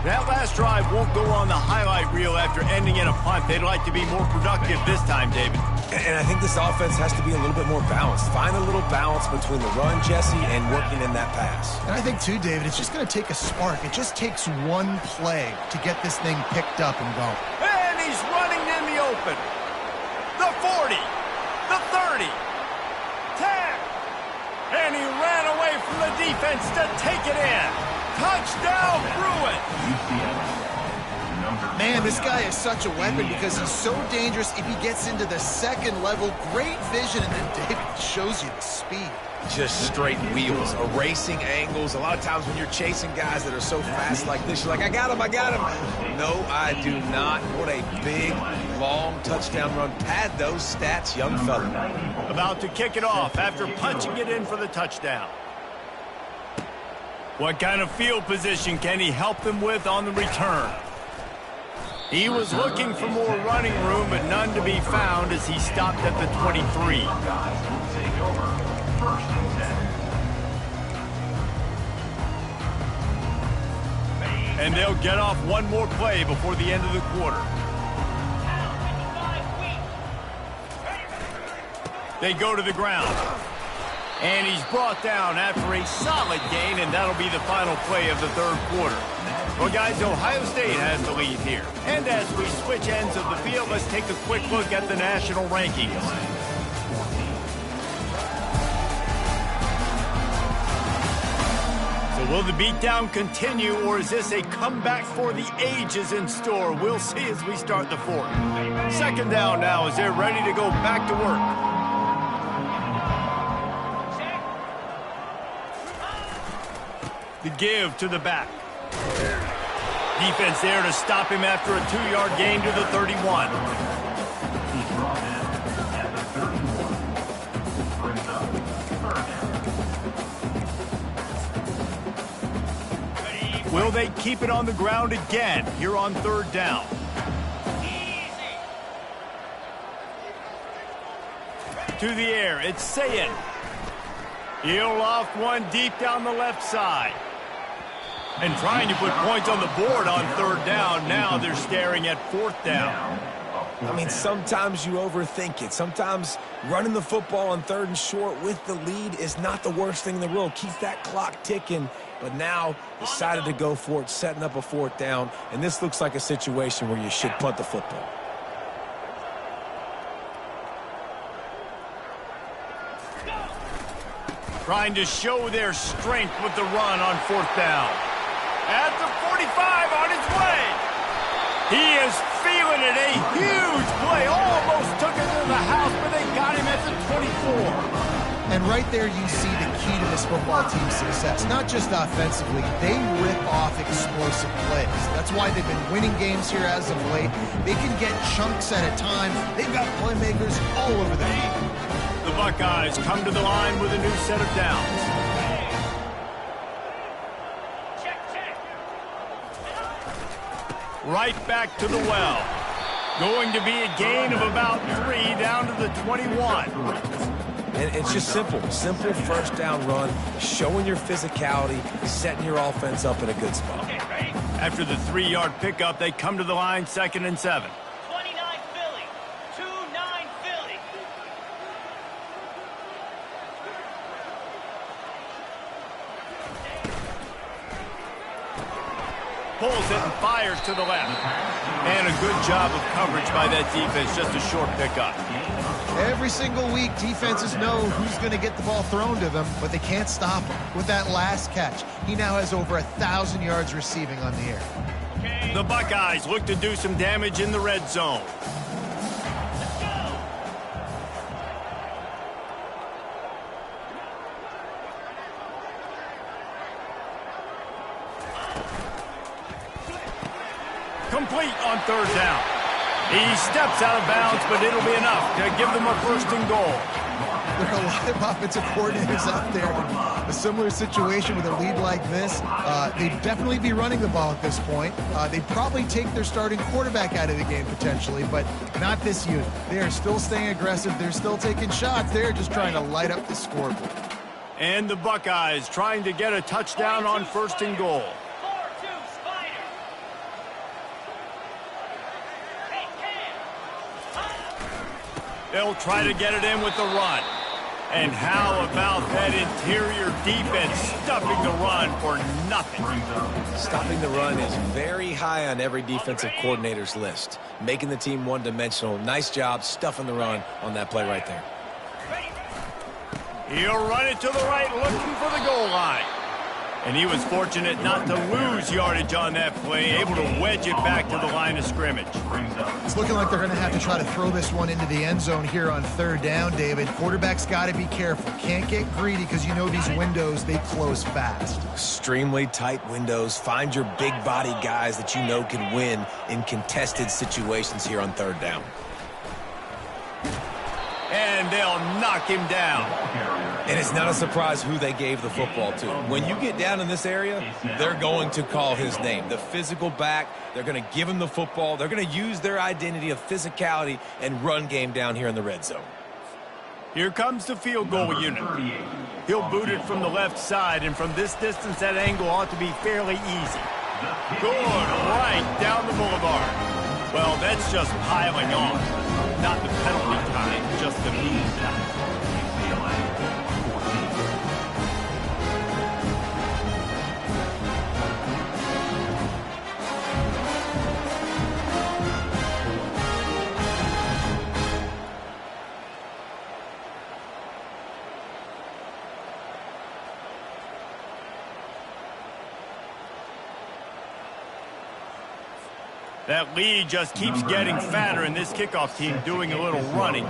That last drive won't go on the highlight reel after ending in a punt. They'd like to be more productive this time, David. And I think this offense has to be a little bit more balanced. Find a little balance between the run, Jesse, and working in that pass. And I think, too, David, it's just going to take a spark. It just takes one play to get this thing picked up and going. And he's running in the open. The 40, the 30, 10. And he ran away from the defense to take it in. Touchdown, Bruin! Man, this guy is such a weapon because he's so dangerous if he gets into the second level. Great vision, and then David shows you the speed. Just straight wheels, erasing angles. A lot of times when you're chasing guys that are so fast like this, you're like, I got him, I got him. No, I do not. What a big, long touchdown run. Pad those stats, young fella. About to kick it off after punching it in for the touchdown. What kind of field position can he help them with on the return? He was looking for more running room, but none to be found as he stopped at the 23. And they'll get off one more play before the end of the quarter. They go to the ground. And he's brought down after a solid gain, and that'll be the final play of the third quarter. Well, guys, Ohio State has the lead here. And as we switch ends of the field, let's take a quick look at the national rankings. So will the beatdown continue, or is this a comeback for the ages in store? We'll see as we start the fourth. Second down now as they're ready to go back to work. The give to the back. Defense there to stop him after a 2-yard gain to the 31. Will they keep it on the ground again here on third down? To the air, it's Sayin. He'll loft one deep down the left side. And trying to put points on the board on third down. Now they're staring at fourth down. I mean, sometimes you overthink it. Sometimes running the football on third and short with the lead is not the worst thing in the world. Keep that clock ticking. But now decided to go for it, setting up a fourth down. And this looks like a situation where you should punt the football. Trying to show their strength with the run on fourth down. At the 45 on his way. He is feeling it. A huge play. Almost took it to the house, but they got him at the 24. And right there you see the key to this football team's success. Not just offensively, they rip off explosive plays. That's why they've been winning games here as of late. They can get chunks at a time. They've got playmakers all over the field. The Buckeyes come to the line with a new set of downs. Right back to the well. Going to be a gain of about 3 down to the 21. And it's just simple first down run, showing your physicality, setting your offense up in a good spot. After the 3-yard pickup, they come to the line 2nd and 7. 29 Philly, 2-9 Philly. Pulls it and fires to the left. And a good job of coverage by that defense, just a short pickup. Every single week, defenses know who's going to get the ball thrown to them, but they can't stop him. With that last catch, he now has over 1,000 yards receiving on the air. The Buckeyes look to do some damage in the red zone. Complete on third down. He steps out of bounds, but it'll be enough to give them a 1st and goal. there are a lot of offensive coordinators out there in a similar situation with a lead like this. They'd definitely be running the ball at this point. They'd probably take their starting quarterback out of the game potentially, but not this unit. They are still staying aggressive. They're still taking shots. They're just trying to light up the scoreboard. And the Buckeyes trying to get a touchdown on 1st and goal. 4-2 Spider. Hey, Cam. They'll try to get it in with the run. And how about that interior defense stuffing the run for nothing? Stopping the run is very high on every defensive coordinator's list. Making the team one-dimensional. Nice job stuffing the run on that play right there. He'll run it to the right, looking for the goal line. And he was fortunate not to lose yardage on that play, able to wedge it back to the line of scrimmage. It's looking like they're going to have to try to throw this one into the end zone here on 3rd down, David. Quarterback's got to be careful. Can't get greedy because you know these windows, they close fast. Extremely tight windows. Find your big body guys that you know can win in contested situations here on 3rd down. And they'll knock him down. And it's not a surprise who they gave the football to. When you get down in this area, they're going to call his name. The physical back, they're going to give him the football. They're going to use their identity of physicality and run game down here in the red zone. Here comes the field goal unit. He'll boot it from the left side, and from this distance, that angle ought to be fairly easy. Good, right down the boulevard. Well, that's just piling on. Not the penalty time, just the mean time. That lead just keeps getting fatter, and this kickoff team doing a little running.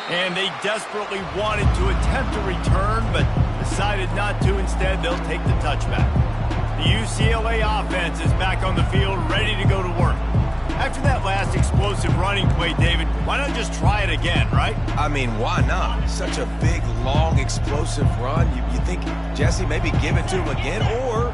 And they desperately wanted to attempt a return, but decided not to. Instead, they'll take the touchback. The UCLA offense is back on the field, ready to go to work. After that last explosive running play, David, why not just try it again, right? I mean, why not? Such a big, long, explosive run. You think, Jesse, maybe give it to him again? Or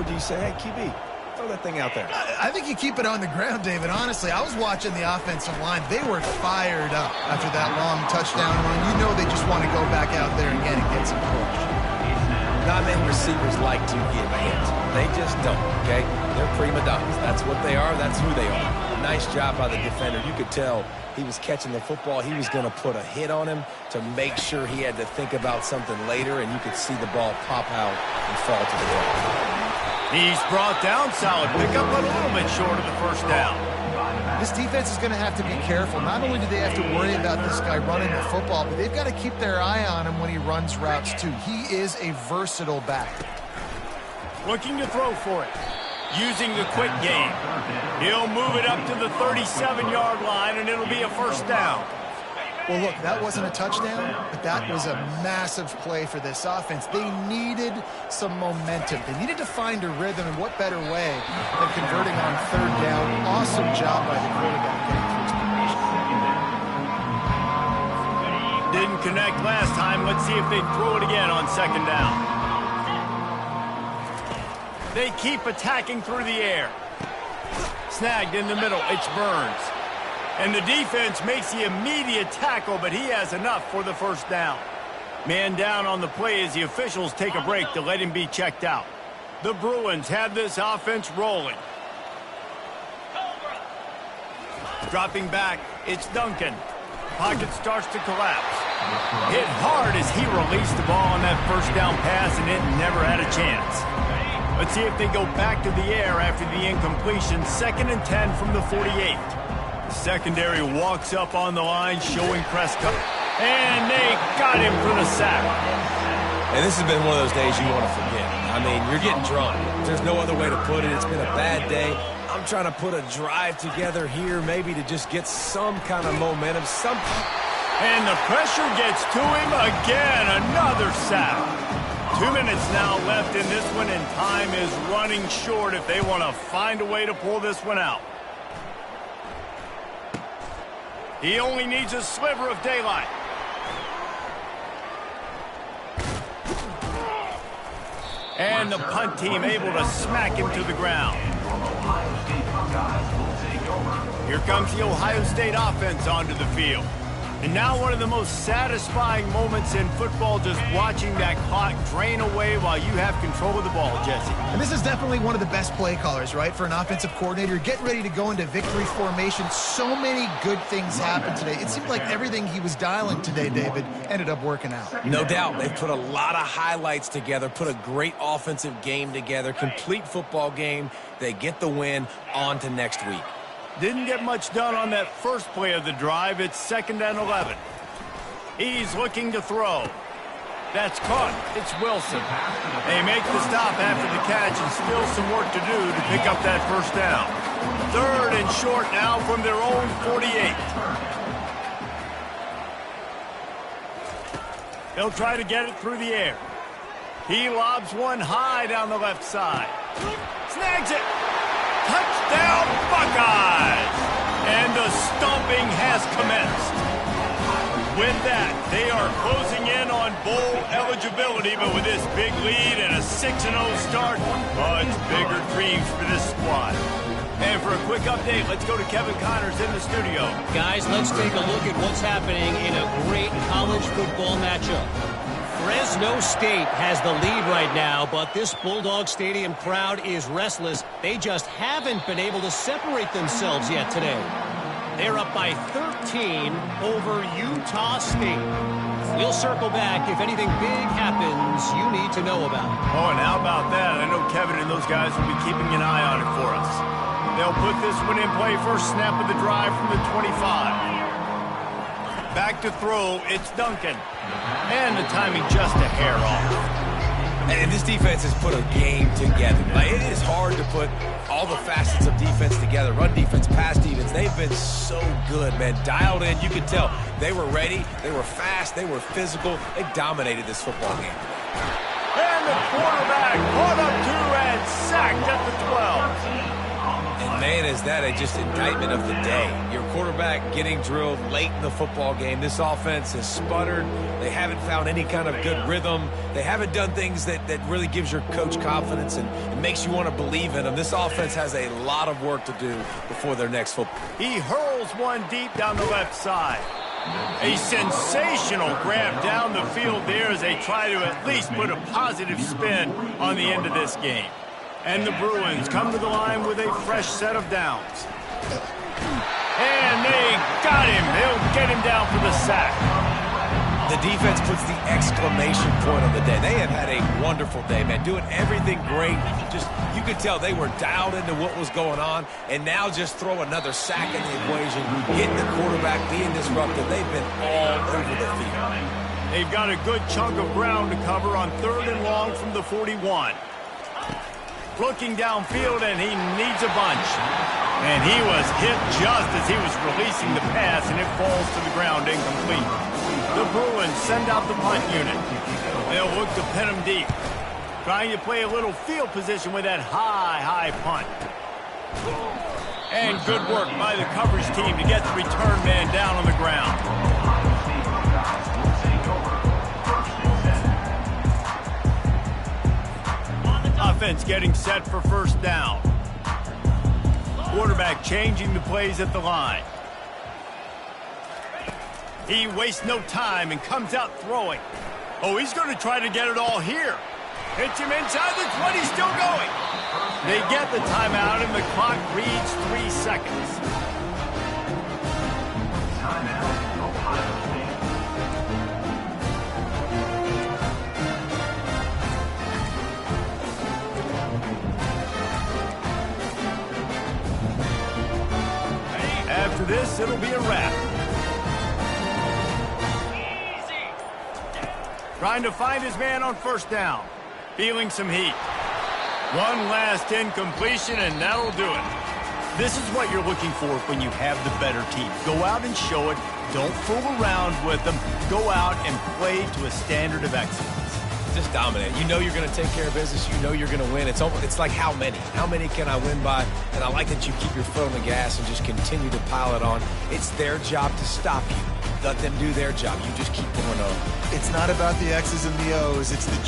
do you say, hey, QB, throw that thing out there? I think you keep it on the ground, David. Honestly, I was watching the offensive line. They were fired up after that long touchdown run. You know they just want to go back out there again and get some push. Not many receivers like to get hit. They just don't, okay? They're prima donnas. That's what they are. That's who they are. Nice job by the defender. You could tell he was catching the football. He was going to put a hit on him to make sure he had to think about something later, and you could see the ball pop out and fall to the ground. He's brought down. Solid pickup, but a little bit short of the 1st down. This defense is going to have to be careful. Not only do they have to worry about this guy running the football, but they've got to keep their eye on him when he runs routes, too. He is a versatile back. Looking to throw for it. Using the quick game. He'll move it up to the 37-yard line, and it'll be a 1st down. Well, look, that wasn't a touchdown, but that was a massive play for this offense. They needed some momentum. They needed to find a rhythm, and what better way than converting on 3rd down. Awesome job by the quarterback getting through his progression. Didn't connect last time. Let's see if they throw it again on 2nd down. They keep attacking through the air. Snagged in the middle. It's Burns. And the defense makes the immediate tackle, but he has enough for the 1st down. Man down on the play as the officials take a break to let him be checked out. The Bruins have this offense rolling. Dropping back, it's Duncan. Pocket starts to collapse. Hit hard as he released the ball on that 1st down pass, and it never had a chance. Let's see if they go back to the air after the incompletion. 2nd and 10 from the 48. Secondary walks up on the line, showing Prescott. And they got him for the sack. And this has been one of those days you want to forget. I mean, you're getting drunk. There's no other way to put it. It's been a bad day. I'm trying to put a drive together here, maybe to just get some kind of momentum, something. And the pressure gets to him again. Another sack. 2 minutes now left in this one, and time is running short if they want to find a way to pull this one out. He only needs a sliver of daylight. And the punt team able to smack him to the ground. Here comes the Ohio State offense onto the field. And now one of the most satisfying moments in football, just watching that clock drain away while you have control of the ball, Jesse. And this is definitely one of the best play callers, right, for an offensive coordinator. Getting ready to go into victory formation. So many good things happened today. It seemed like everything he was dialing today, David, ended up working out. No doubt. They've put a lot of highlights together, put a great offensive game together, complete football game. They get the win. On to next week. Didn't get much done on that first play of the drive. It's 2nd and 11. He's looking to throw. That's caught. It's Wilson. They make the stop after the catch, and still some work to do to pick up that first down. 3rd and short now from their own 48. They'll try to get it through the air. He lobs one high down the left side. Snags it. Touchdown, Buckeyes! And the stomping has commenced. With that, they are closing in on bowl eligibility, but with this big lead and a 6-0 start, much bigger dreams for this squad. And for a quick update, let's go to Kevin Connors in the studio. Guys, let's take a look at what's happening in a great college football matchup. Fresno State has the lead right now, but this Bulldog Stadium crowd is restless. They just haven't been able to separate themselves yet today. They're up by 13 over Utah State. We'll circle back if anything big happens you need to know about. Oh, and how about that? I know Kevin and those guys will be keeping an eye on it for us. They'll put this one in play. First snap of the drive from the 25. Back to throw, it's Duncan. And the timing just a hair off. And this defense has put a game together. Like, it is hard to put all the facets of defense together. Run defense, pass defense. They've been so good, man. Dialed in. You could tell they were ready. They were fast. They were physical. They dominated this football game. And the quarterback caught up to and sacked at the 12. And, man, is that just indictment of the day. Your quarterback getting drilled late in the football game. This offense has sputtered. They haven't found any kind of good rhythm. They haven't done things that really gives your coach confidence and makes you want to believe in them. This offense has a lot of work to do before their next football. He hurls one deep down the left side. A sensational grab down the field there as they try to at least put a positive spin on the end of this game. And the Bruins come to the line with a fresh set of downs. And they got him. They'll get him down for the sack. The defense puts the exclamation point on the day. They have had a wonderful day, man. Doing everything great. Just, you could tell they were dialed into what was going on. And now just throw another sack in the equation. Getting the quarterback, being disruptive. They've been all over the field. They've got a good chunk of ground to cover on 3rd and long from the 41. Looking downfield, and he needs a bunch. And he was hit just as he was releasing the pass, and it falls to the ground incomplete. The Bruins send out the punt unit. They'll look to pin him deep. Trying to play a little field position with that high punt. And good work by the coverage team to get the return man down on the ground. Offense getting set for first down. Quarterback changing the plays at the line. He wastes no time and comes out throwing. Oh, he's going to try to get it all here. Hits him inside the 20, still going. They get the timeout, and the clock reads 3 seconds. After this, it'll be a wrap. Trying to find his man on first down. Feeling some heat. One last incompletion, and that'll do it. This is what you're looking for when you have the better team. Go out and show it. Don't fool around with them. Go out and play to a standard of excellence. just dominate. You know you're going to take care of business. You know you're going to win. It's like how many? How many can I win by? And I like that you keep your foot on the gas and just continue to pile it on. It's their job to stop you. Let them do their job. You just keep going on. It's not about the X's and the O's. It's the Jimmy